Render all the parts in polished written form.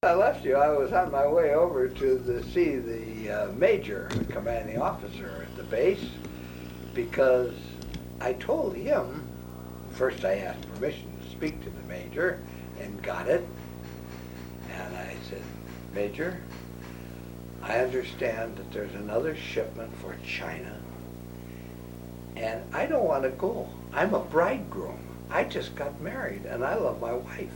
I left you, I was on my way over to see the major, the commanding officer at the base, because I told him, first I asked permission to speak to the major and got it. And I said, Major, I understand that there's another shipment for China, and I don't want to go. I'm a bridegroom. I just got married, and I love my wife.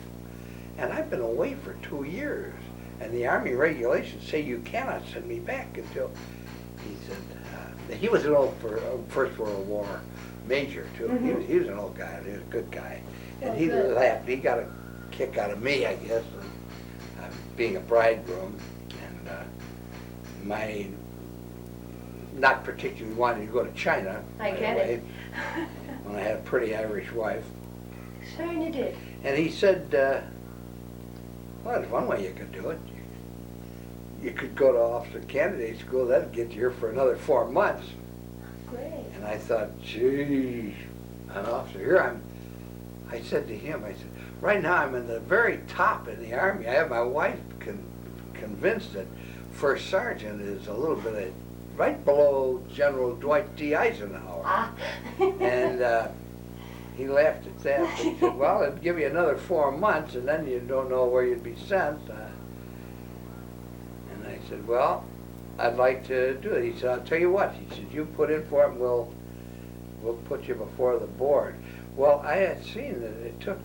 And I've been away for 2 years, and the Army regulations say you cannot send me back until, he said, he was an old First World War major, too. Mm-hmm. He was an old guy, he was a good guy. And Oh, he good. laughed, he got a kick out of me, I guess, being a bridegroom, and my not particularly wanting to go to China. I right get away, it. when I had a pretty Irish wife. Certainly did. And he said, well, there's one way you could do it. You could go to officer candidate school, that'd get you here for another 4 months. Great. And I thought, gee, an officer here, I said to him, I said, right now I'm in the very top in the Army. I have my wife convinced that first sergeant is a little bit right below General Dwight D. Eisenhower. Ah. And he laughed at that. But he said, well, it'd give you another 4 months, and then you don't know where you'd be sent. And I said, well, I'd like to do it. He said, I'll tell you what. He said, you put in for it, and we'll put you before the board. Well, I had seen that it took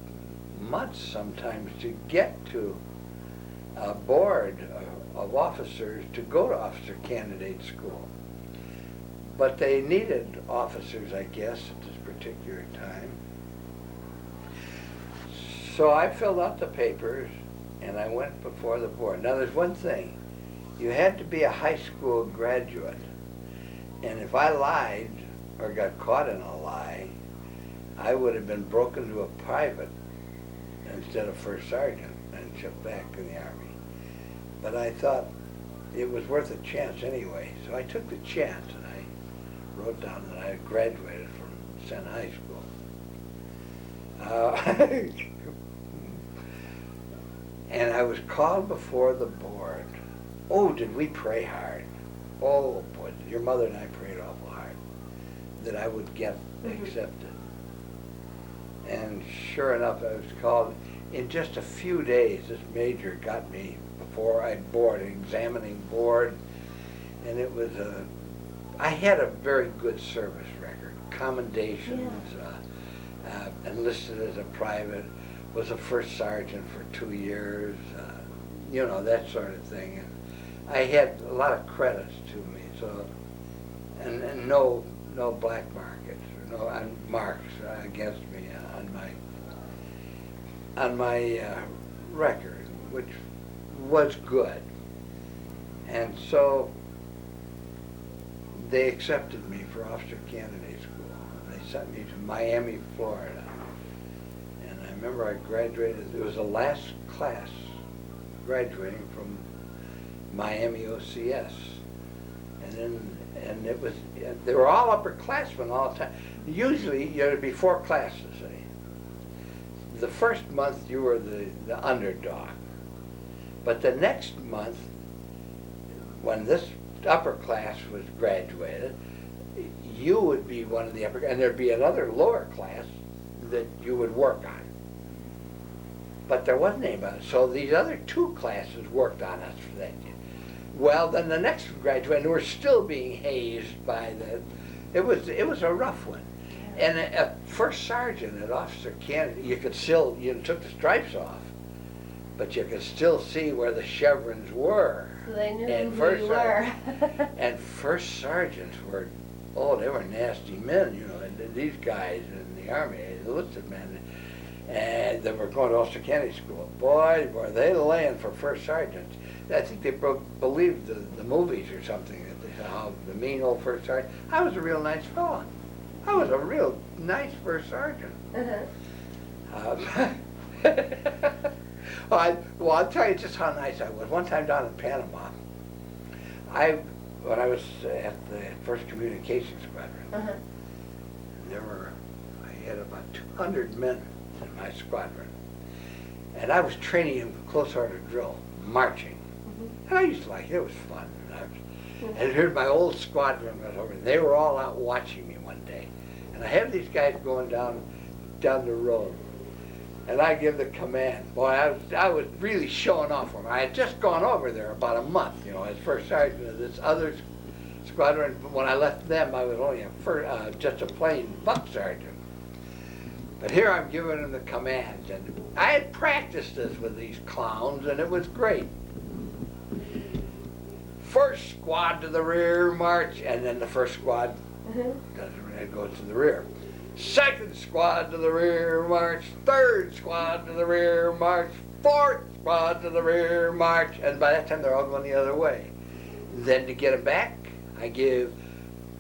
months sometimes to get to a board of officers to go to officer candidate school. But they needed officers, I guess, at this particular time. So I filled out the papers and I went before the board. Now there's one thing. You had to be a high school graduate. And if I lied or got caught in a lie, I would have been broken to a private instead of first sergeant and shipped back in the Army. But I thought it was worth a chance anyway. So I took the chance and I wrote down that I had graduated from Senn High School. And I was called before the board. Oh, did we pray hard. Oh, boy, your mother and I prayed awful hard that I would get accepted. And sure enough, I was called. In just a few days, this major got me before I board, an examining board, and it was I had a very good service record, commendations, enlisted as a private, was a first sergeant for 2 years, you know, that sort of thing. And I had a lot of credits to me, so, and no black markets, or no marks against me on my record, which was good. And so they accepted me for officer candidate school. They sent me to Miami, Florida. And I remember I graduated, it was the last class graduating from Miami OCS. And it was, they were all upperclassmen all the time. Usually there'd be 4 classes. The first month you were the underdog. But the next month, when this upper class was graduated, you would be one of the upper, and there'd be another lower class that you would work on. But there wasn't anybody, so these other 2 classes worked on us for that year. Well, then the next graduate, and we're still being hazed by it was a rough one. And a first sergeant at officer candidate, you could still, you took the stripes off, but you could still see where the chevrons were. So they knew And who you were. And first sergeants were, they were nasty men, you know, and these guys in the Army, enlisted men, and they were going to officer candidate school. Boy, were they laying for first sergeants. I think they believed the movies or something, that they said, oh, the mean old first sergeant. I was a real nice fellow. I was a real nice first sergeant. Well, I'll tell you just how nice I was. One time down in Panama, when I was at the 1st Communications Squadron, I had about 200 men in my squadron. And I was training in close order drill, marching. And I used to like it. It was fun. And here's my old squadron was over. They were all out watching me one day. And I have these guys going down the road. And I give the command. Boy, I was really showing off for them. I had just gone over there about a month, as first sergeant of this other squadron. When I left them, I was only just a plain buck sergeant. But here I'm giving them the commands. And I had practiced this with these clowns, and it was great. First squad to the rear, march, and then the first squad goes to the rear. Second squad to the rear, march. Third squad to the rear, march. Fourth squad to the rear, march. And by that time, they're all going the other way. Then to get them back, I give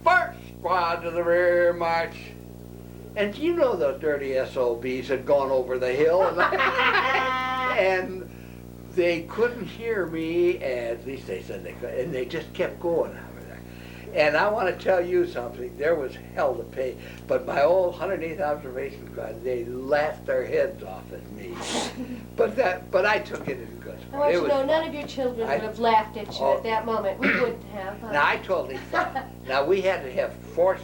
first squad to the rear, march. And you know those dirty SOBs had gone over the hill. And they couldn't hear me, at least they said they could, and they just kept going over there. And I want to tell you something, there was hell to pay, but my old 108th Observation Squad, they laughed their heads off at me. But I took it as good. I want you to know, none of your children would have laughed at you at that moment. We wouldn't have. Now I told these now we had to have forced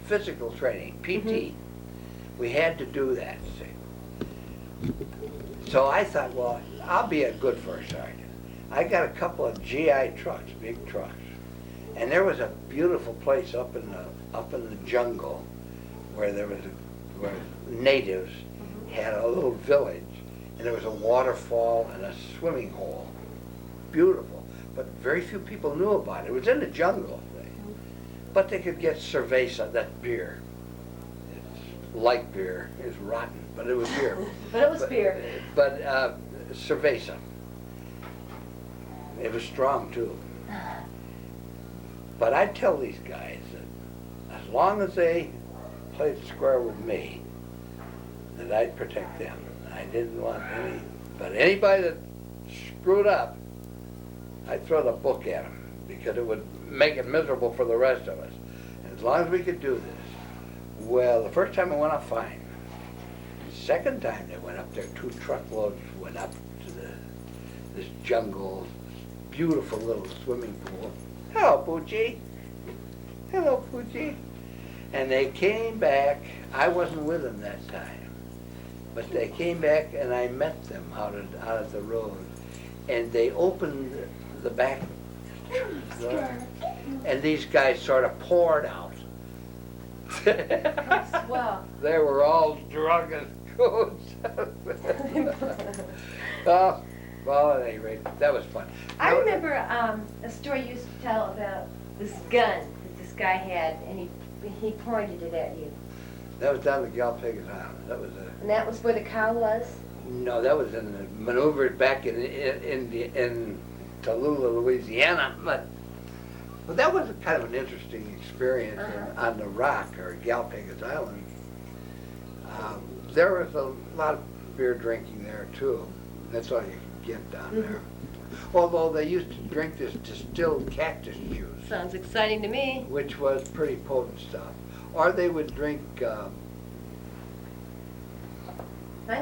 physical training, PT. We had to do that, see. So I thought, well, I'll be a good first sergeant. I got a couple of GI trucks, big trucks, and there was a beautiful place up in the jungle where where natives had a little village, and there was a waterfall and a swimming hole. Beautiful, but very few people knew about it. It was in the jungle, but they could get cerveza, that beer. It's light beer, it's rotten, but it was beer. But it was beer. But cerveza. It was strong too. But I'd tell these guys that as long as they played square with me, that I'd protect them. I didn't want but anybody that screwed up, I'd throw the book at them because it would make it miserable for the rest of us. And as long as we could do this, well, the first time it went up fine. The second time they went up there, 2 truckloads went up to this jungle, beautiful little swimming pool. Hello, Poochie. Hello, Poochie. And they came back. I wasn't with them that time, but they came back and I met them out of the road, and they opened the back door, and these guys sort of poured out. Wow. They were all drunk as goats. Well, at any rate, that was fun. I remember a story you used to tell about this gun that this guy had, and he pointed it at you. That was down at Galapagos Island. That was And that was where the cow was? no, that was in the maneuvers back in Tallulah, Louisiana. But that was kind of an interesting experience on the Rock or Galapagos Island. There was a lot of beer drinking there too. That's all you could get down there. Although they used to drink this distilled cactus juice. Sounds exciting to me. Which was pretty potent stuff. Or they would drink I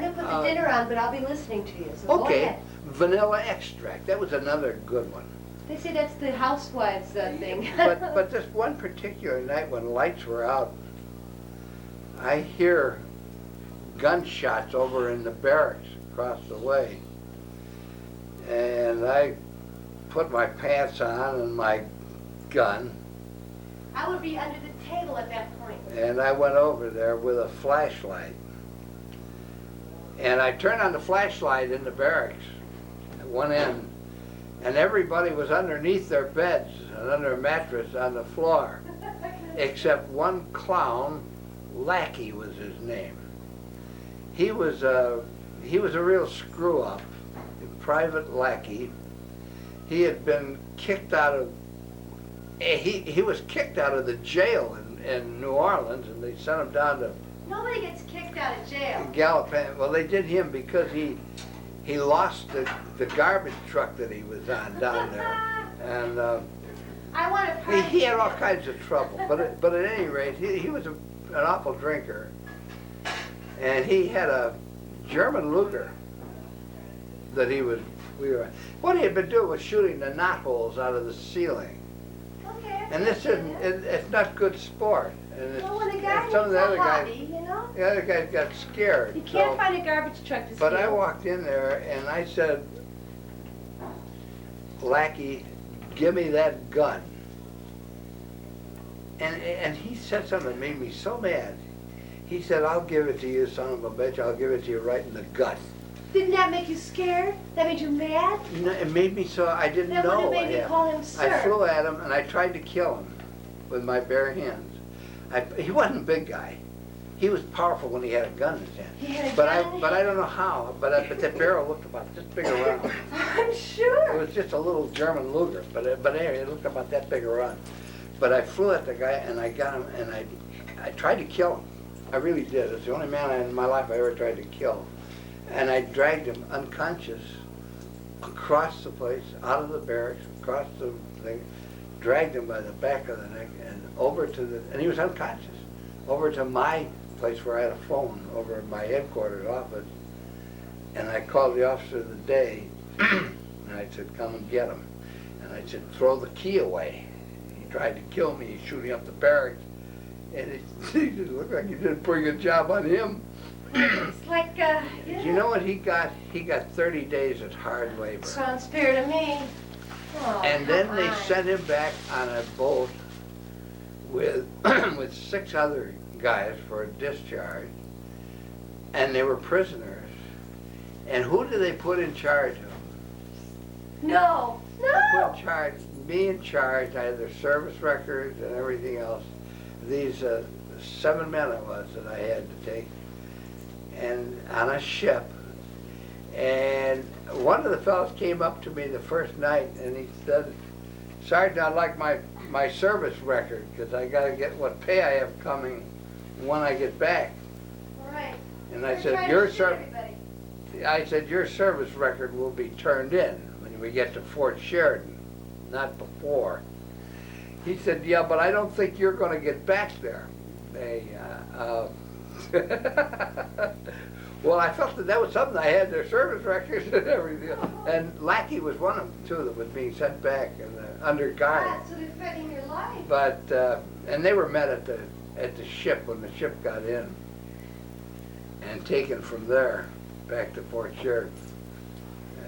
didn't put the dinner on, but I'll be listening to you, so go okay, ahead. vanilla extract. That was another good one. They say that's the housewives thing. But this one particular night when lights were out, I hear gunshots over in the barracks across the way. And I put my pants on and my gun. I would be under the table at that point. And I went over there with a flashlight. And I turned on the flashlight in the barracks at one end, and everybody was underneath their beds and under a mattress on the floor, except one clown. Lackey was his name. He was a real screw-up, Private Lackey. He had been kicked out of. He was kicked out of the jail in New Orleans, and they sent him down to. Nobody gets kicked out of jail. Gallipan. Well, they did him because he lost the garbage truck that he was on down there, and I want to. he had all kinds of trouble. But at any rate, he was an awful drinker, and he had a German Luger that what he had been doing was shooting the knot holes out of the ceiling. Okay. And this isn't, it's not good sport. And Well, when a guy and needs some of the a other guys, hobby, you know? the other guys got scared. You can't so- find a garbage truck to steal. But I walked in there and I said, "Lackey, give me that gun." And he said something that made me so mad. He said, "I'll give it to you, son of a bitch. I'll give it to you right in the gut." Didn't that make you scared? That made you mad? No, it made me so, I didn't That would know have what made you happened. call him sir. I flew at him and I tried to kill him with my bare hands. He wasn't a big guy. He was powerful when he had a gun in his hand. He had a But gun? I don't know how, but that barrel looked about this big around. I'm It sure. was just a little German Luger, but anyway, it looked about that big around. But I flew at the guy and I got him and I tried to kill him. I really did. It's the only man in my life I ever tried to kill. And I dragged him unconscious across the place, out of the barracks, across the thing, dragged him by the back of the neck and over to and he was unconscious, over to my place where I had a phone over at my headquarters office. And I called the officer of the day and I said, "Come and get him." And I said, "Throw the key away." He tried to kill me. He's shooting up the barracks. And it looked like he did a pretty good job on him. It's like, You know what he got? He got 30 days of hard labor. sounds fair to me. Oh, And then come they on. sent him back on a boat with with 6 other guys for a discharge. And they were prisoners. And who did they put in charge of them? No, They put no. in charge, me in charge. I had their service records and everything else. These 7 men it was that I had to take, and on a ship. And one of the fellows came up to me the first night and he said, "Sergeant, I'd like my service record because I got to get what pay I have coming when I get back." All right. And I You're said, trying to "Your shoot everybody. I said, "Your service record will be turned in when we get to Fort Sheridan, not before." He said, "Yeah, but I don't think you're going to get back there." Well, I felt that was something. I had their service records and everything. And Lackey was one of them, too, that was being sent back under guard. Ah, so they're threatening your life. But, and they were met at the ship when the ship got in and taken from there back to Fort Sheridan.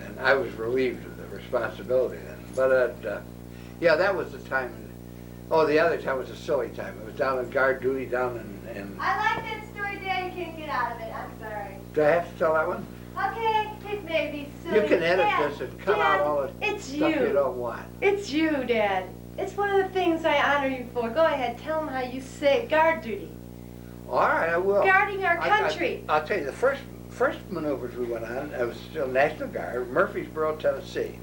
And I was relieved of the responsibility then. But, yeah, that was the time. Oh, the other time was a silly time. It was down on guard duty down in I like that story, Dad. You can't get out of it. I'm sorry. do I have to tell that one? Okay, it may be silly. You can edit Dad, this and cut Dad, out all the it's stuff you don't want. It's you, Dad. It's one of the things I honor you for. Go ahead, tell them how you saved guard duty. All right, I will. Guarding our country. I'll tell you, the first maneuvers we went on, I was still National Guard, Murfreesboro, Tennessee.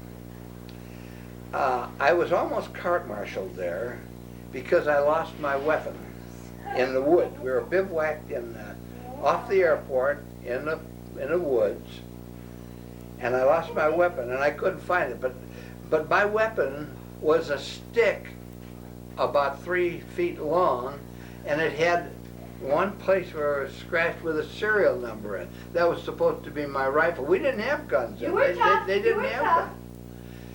I was almost court-martialed there because I lost my weapon in the woods. We were bivouacked off the airport in the woods, and I lost my weapon, and I couldn't find it. But my weapon was a stick about 3 feet long, and it had one place where it was scratched with a serial number in. That was supposed to be my rifle. We didn't have guns. You were tough. They You didn't were have tough. them.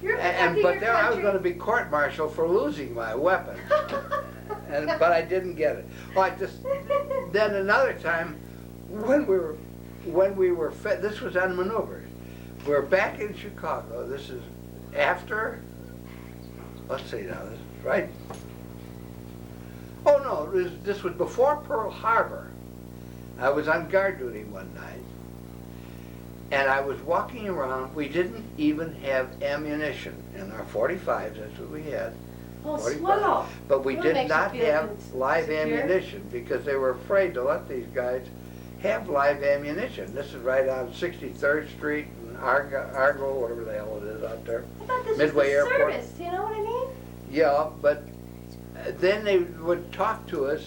You're protecting But your there I was country. going to be court-martialed for losing my weapon, but I didn't get it. Then another time, when we were fed, this was on maneuvers. We were back in Chicago. This is after. Let's see now. This is right. Oh no, this was before Pearl Harbor. I was on guard duty one night, and I was walking around. We didn't even have ammunition in our 45s. That's what we had. Oh, 45. swell. But we Well, did makes you not feel have live secure. ammunition because they were afraid to let these guys have live ammunition. This is right on 63rd Street and Argo, whatever the hell it is out there. I thought this Midway was the Airport. service, you know what I mean? Yeah, but then they would talk to us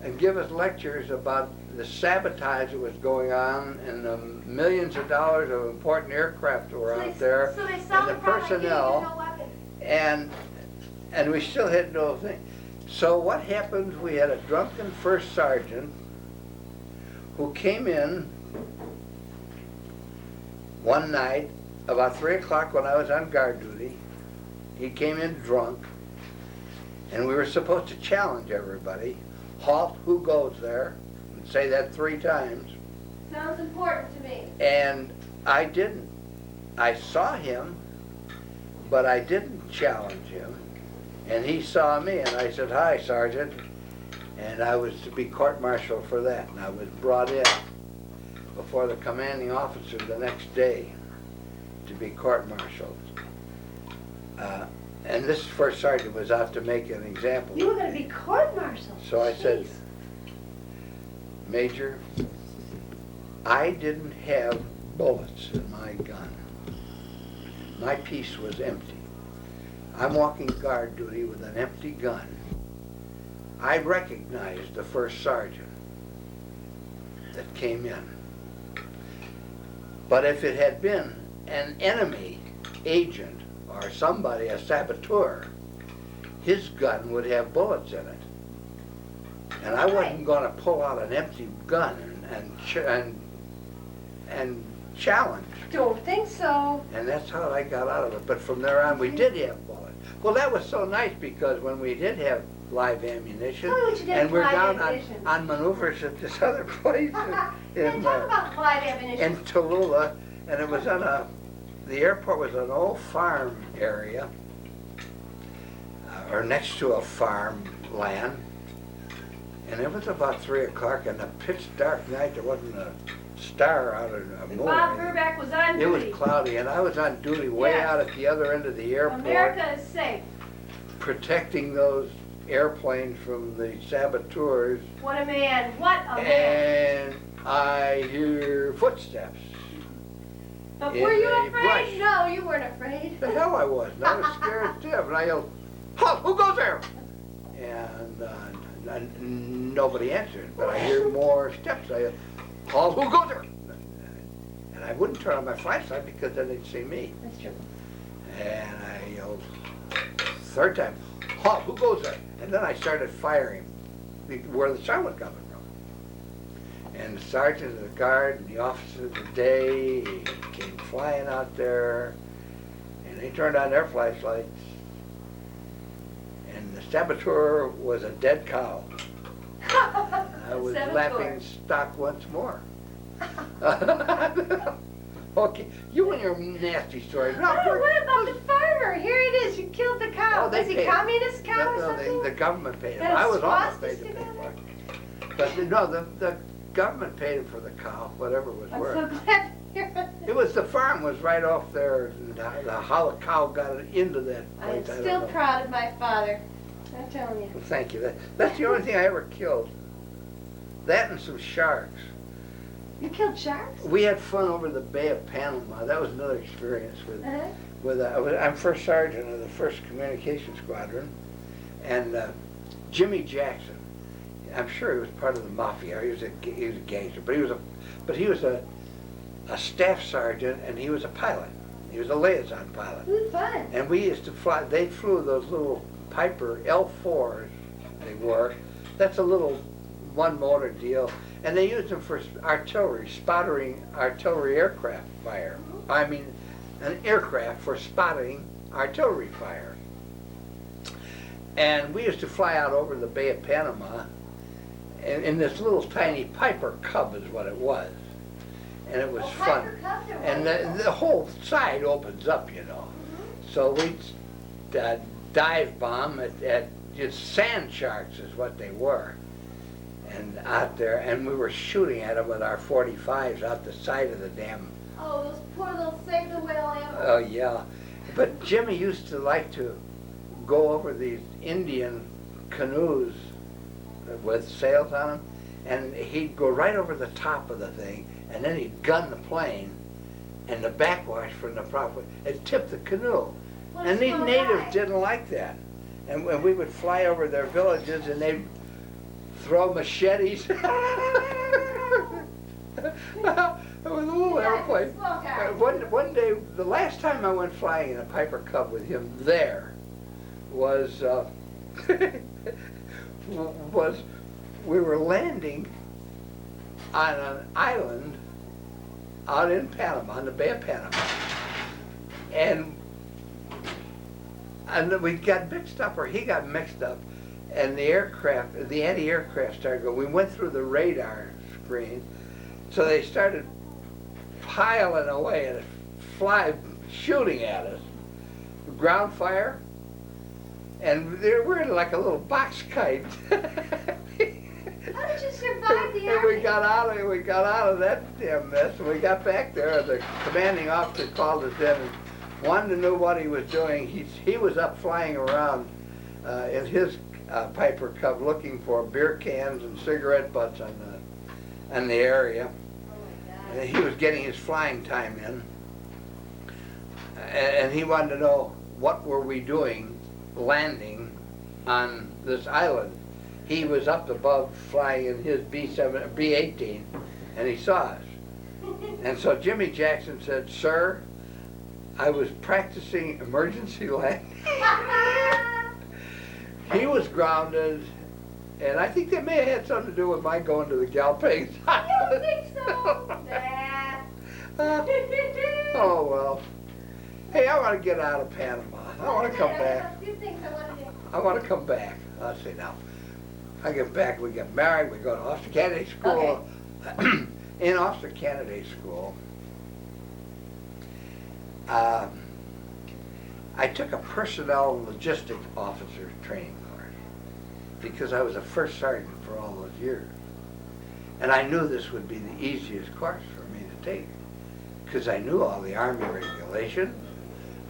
and give us lectures about the sabotage that was going on and the millions of dollars of important aircraft that were out there So they saw and the the product, gave you personnel. no weapon. And we still had no thing. So what happened, we had a drunken first sergeant who came in one night about 3 o'clock when I was on guard duty, he came in drunk, and we were supposed to challenge everybody. Halt, who goes there? And say that 3 times. Sounds important to me. And I didn't. I saw him, but I didn't challenge him. And he saw me, and I said, "Hi, Sergeant." And I was to be court-martialed for that. And I was brought in before the commanding officer the next day to be court-martialed. And this first sergeant was out to make an example. You were going to be court-martialed. So I said, Jeez. "Major, I didn't have bullets in my gun. My piece was empty. I'm walking guard duty with an empty gun. I recognized the first sergeant that came in. But if it had been an enemy agent or somebody, a saboteur, his gun would have bullets in it. And I wasn't going to pull out an empty gun and challenge." Don't think so. And that's how I got out of it. But from there on, we did have bullets. Well, that was so nice because when we did have live ammunition, Tell me what you did and with we're live down ammunition. on maneuvers at this other place Then talk about live ammunition. in Tallulah, and it was on the airport was an old farm area, or next to a farm land, and it was about 3 o'clock in a pitch dark night. There wasn't a star out of a And moon. Bob Burback was on It was duty. cloudy, and I was on duty way Yes. out at the other end of the airport, America is safe. protecting those airplanes from the saboteurs, What a man. What a man. and I hear footsteps. But in were you a afraid? brush. No, you weren't afraid. The hell I was. And I was scared stiff, and I yelled, "Halt, who goes there?" And nobody answered, but I hear more steps. I yelled, "Halt, who goes there?" And I wouldn't turn on my flashlight because then they'd see me. That's true. And I yelled 3rd time, "Halt, who goes there?" And then I started firing where the sound was coming from. And the sergeant of the guard and the officer of the day came flying out there, and they turned on their flashlights. And the saboteur was a dead cow. I was Saboteur. laughing stock once more. Okay, you and your nasty stories. No, Oh, what about the farmer? Here it is. You killed the cow. Oh, they Was he paid- communist cow or No, something? the government paid him. Had a I was almost swastika paid to pay on for it? it. But no, the government paid him for the cow, whatever it was I'm worth. so glad to hear it. It was, the farm was right off there, and how the cow got it into that I'm place, I don't still know. proud of my father. I'm telling you. Well, thank you. That's the only thing I ever killed. That and some sharks. You killed sharks? We had fun over the Bay of Panama. That was another experience with. Uh-huh. I'm first sergeant of the 1st Communication Squadron, and Jimmy Jackson. I'm sure he was part of the mafia. He was a gangster, but he was a staff sergeant, and he was a pilot. He was a liaison pilot. It was fun. And we used to fly. They flew those little Piper L4s. They were. That's a little one-motor deal, and they used them for artillery, spotting artillery aircraft fire. I mean, an aircraft for spotting artillery fire. And we used to fly out over the Bay of Panama, and in this little tiny Piper Cub is what it was, and it was fun. Piper Cubs are And wonderful. the whole side opens up, you know. So we'd dive bomb at just sand sharks is what they were. And out there, and we were shooting at them with our 45s out the side of the damn. Oh, those poor little save the whale animals. Oh yeah, but Jimmy used to like to go over these Indian canoes with sails on them, and he'd go right over the top of the thing, and then he'd gun the plane, and the backwash from the prop would tip the canoe. What a And these small natives guy. didn't like that, and when we would fly over their villages, and they'd throw machetes. It was a little Yeah, airplane. small guy. One day, the last time I went flying in a Piper Cub with him there was was we were landing on an island out in Panama, on the Bay of Panama, And then we got mixed up, or he got mixed up, and the anti-aircraft started going. We went through the radar screen, so they started piling away and shooting at us. Ground fire, and we're like a little box kite. How did you survive the And army? we got out of that damn mess, and we got back there, and the commanding officer called us in and wanted to know what he was doing. He was up flying around in his Piper Cub looking for beer cans and cigarette butts in the area. And he was getting his flying time in. And he wanted to know what were we doing landing on this island. He was up above flying in his B-18, and he saw us. And so Jimmy Jackson said, "Sir, I was practicing emergency landing." He was grounded, and I think that may have had something to do with my going to the Galapagos. I don't think so. Nah. Oh, well. Hey, I want to get out of Panama. I want to come back. A few things I want to do. I want to come back. Let's see now. I get back, we get married, we go to officer candidate school. Okay. In officer candidate school, I took a personnel and logistics officer training course because I was a first sergeant for all those years. And I knew this would be the easiest course for me to take because I knew all the Army regulations,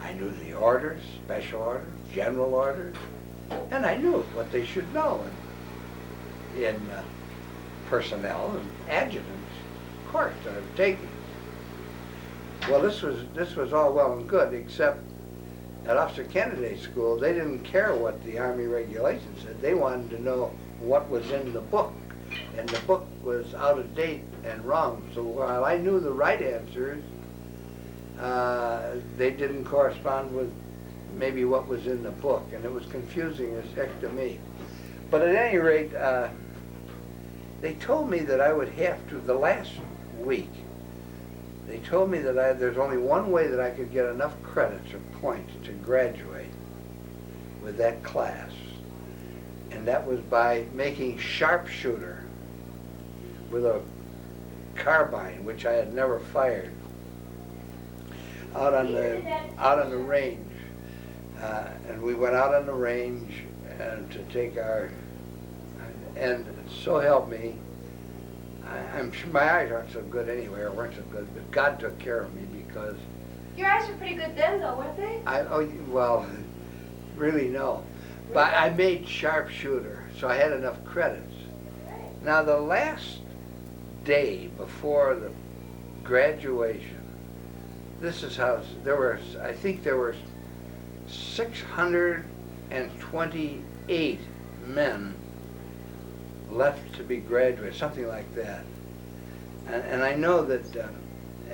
I knew the orders, special orders, general orders, and I knew what they should know in personnel and adjutants course that I was taking. Well, this was all well and good, except at officer candidate school, they didn't care what the Army regulations said. They wanted to know what was in the book, and the book was out of date and wrong. So while I knew the right answers, they didn't correspond with maybe what was in the book, and it was confusing as heck to me. But at any rate, they told me that I would have to, the last week, they told me that there's only one way that I could get enough credits or points to graduate with that class, and that was by making sharpshooter with a carbine, which I had never fired, out on the range. And we went out on the range to take our, and so help me, I'm sure my eyes aren't so good anyway, or weren't so good, but God took care of me because Your eyes were pretty good then, though, weren't they? well, really no. But I made sharpshooter, so I had enough credits. Now the last day before the graduation, this is how, I think there were 628 men left to be graduated, something like that. And I know that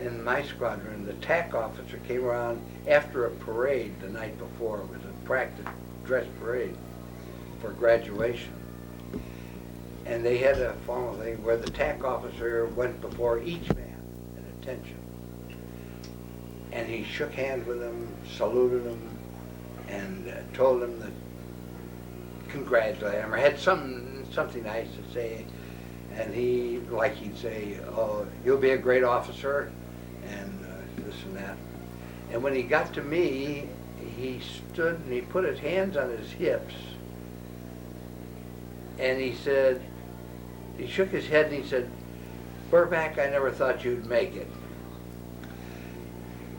in my squadron, the TAC officer came around after a parade the night before. It was a practice dress parade for graduation. And they had a formal thing where the TAC officer went before each man at attention. And he shook hands with them, saluted them, and told them that congratulated him, or had something nice to say. And he'd say, "Oh, you'll be a great officer," and this and that. And when he got to me, he stood and he put his hands on his hips, and he said, he shook his head and he said, "Burback, I never thought you'd make it."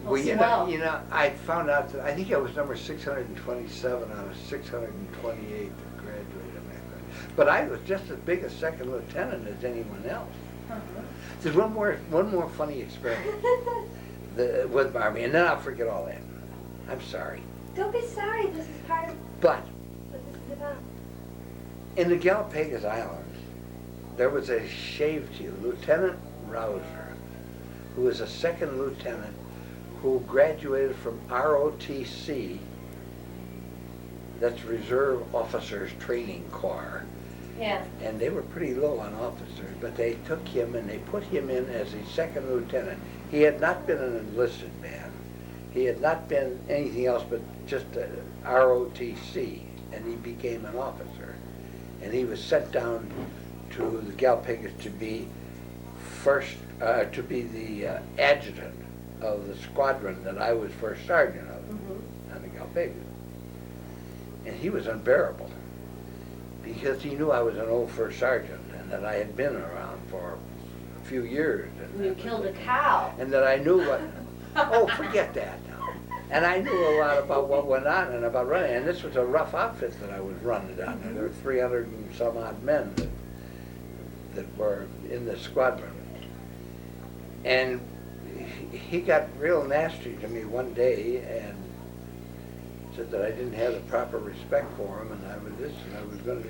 Well, you know, I found out that I think I was number 627 out of 628 that graduated. But I was just as big a second lieutenant as anyone else. There's one more funny experience with Army, and then I'll forget all that. I'm sorry. Don't be sorry, this is part of But what this is about. in the Galapagos Islands, there was a shaved Lieutenant Rouser, who was a second lieutenant, who graduated from ROTC, that's Reserve Officers Training Corps. Yeah. And they were pretty low on officers, but they took him and they put him in as a second lieutenant. He had not been an enlisted man. He had not been anything else but just a ROTC, and he became an officer. And he was sent down to the Galapagos to be the adjutant of the squadron that I was first sergeant of on the Galapagos. And he was unbearable because he knew I was an old first sergeant and that I had been around for a few years. And You killed a cow. And that I knew what, oh, forget that now. And I knew a lot about what went on and about running. And this was a rough outfit that I was running down there. There were 300 and some odd men that were in the squadron. And he got real nasty to me one day and said that I didn't have the proper respect for him, and I was this, and I was going to,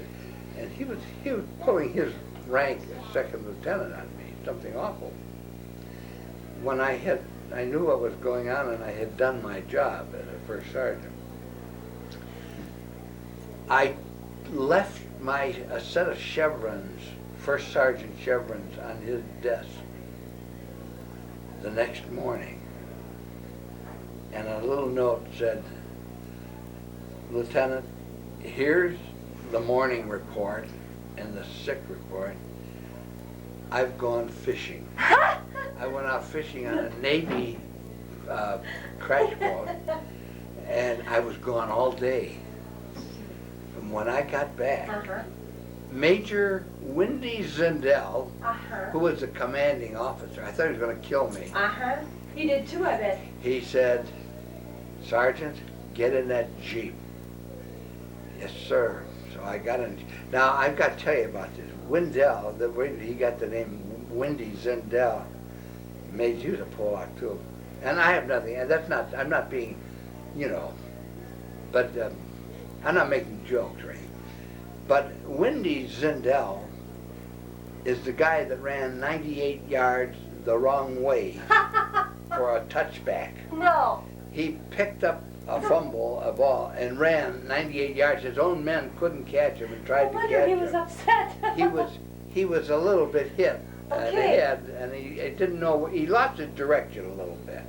and he was pulling his rank as second lieutenant on me, something awful. When I knew what was going on, and I had done my job as a first sergeant. I left a set of chevrons, first sergeant chevrons, on his desk the next morning, and a little note said, "Lieutenant, here's the morning report and the sick report. I've gone fishing." I went out fishing on a Navy crash boat, and I was gone all day. And when I got back, Major Windy Zindel, who was the commanding officer, I thought he was going to kill me. He did too, I bet. He said, "Sergeant, get in that Jeep." Yes, sir. So I got in. Now, I've got to tell you about this. Windell, he got the name Windy Zindel. He was a Polak, too. And I have nothing, and I'm not being, but I'm not making jokes, right? But Windy Zindel is the guy that ran 98 yards the wrong way for a touchback. No. He picked up a fumble, a ball, and ran 98 yards. His own men couldn't catch him and tried to catch him. He was upset. He was a little bit hit in the Okay. head, and he didn't know. He lost his direction a little bit.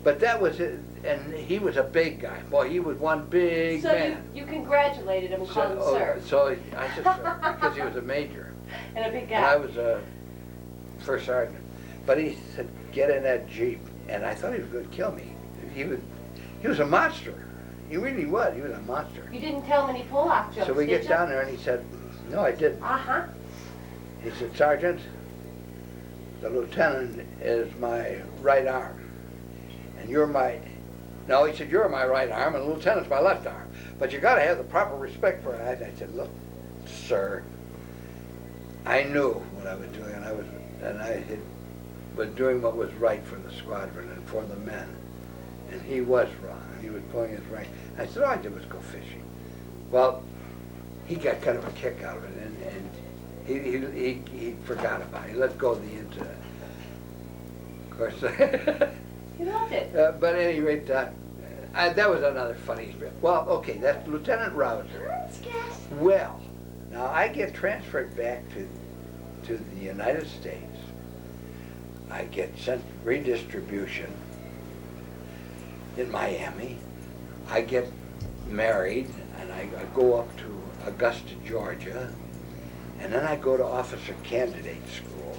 But that was it, and he was a big guy. Boy, he was one big man. So you congratulated him and called him sir. So I said sir, because he was a major. And a big And I guy. was a first sergeant. But he said, "Get in that Jeep." And I thought he was going to kill me. He was a monster. He really was. He was a monster. You didn't tell him any Polak jokes, So we did get down there and he said, "No, I didn't." He said, "Sergeant, the lieutenant is my right arm. And you're my..." No, he said, "You're my right arm and the lieutenant's my left arm. But you got to have the proper respect for it." I said, "Look, sir, I knew what I was doing, and I was doing what was right for the squadron and for the men. And he was wrong. He was pulling his rank." I said, "All I did was go fishing." Well, he got kind of a kick out of it, and he forgot about it. He let go of the incident. Of course, He loved it. but at any rate, that was another funny experience. Well, okay, that's Lieutenant Rouser. Well, now I get transferred back to the United States. I get sent redistribution in Miami. I get married, and I go up to Augusta, Georgia, and then I go to officer candidate school,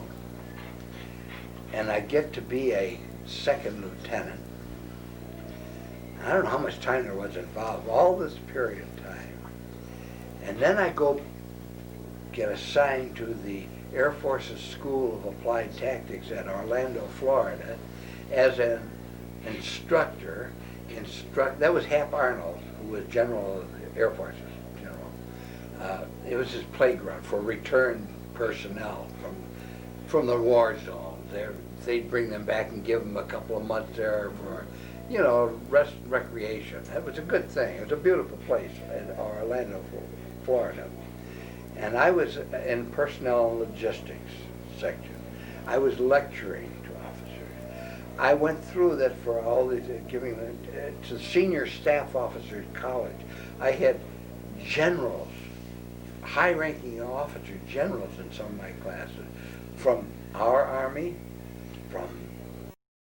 and I get to be a second lieutenant. I don't know how much time there was involved, all this period of time. And then I go get assigned to the Air Force's School of Applied Tactics at Orlando, Florida, as an instructor. That was Hap Arnold, who was general of the Air Force's general. It was his playground for returned personnel from the war zones. They'd bring them back and give them a couple of months there for, recreation. It was a good thing. It was a beautiful place in Orlando, Florida. And I was in personnel and logistics section. I was lecturing to officers. I went through that for all these, giving to senior staff officers college. I had generals, high-ranking officer generals in some of my classes, from our Army, from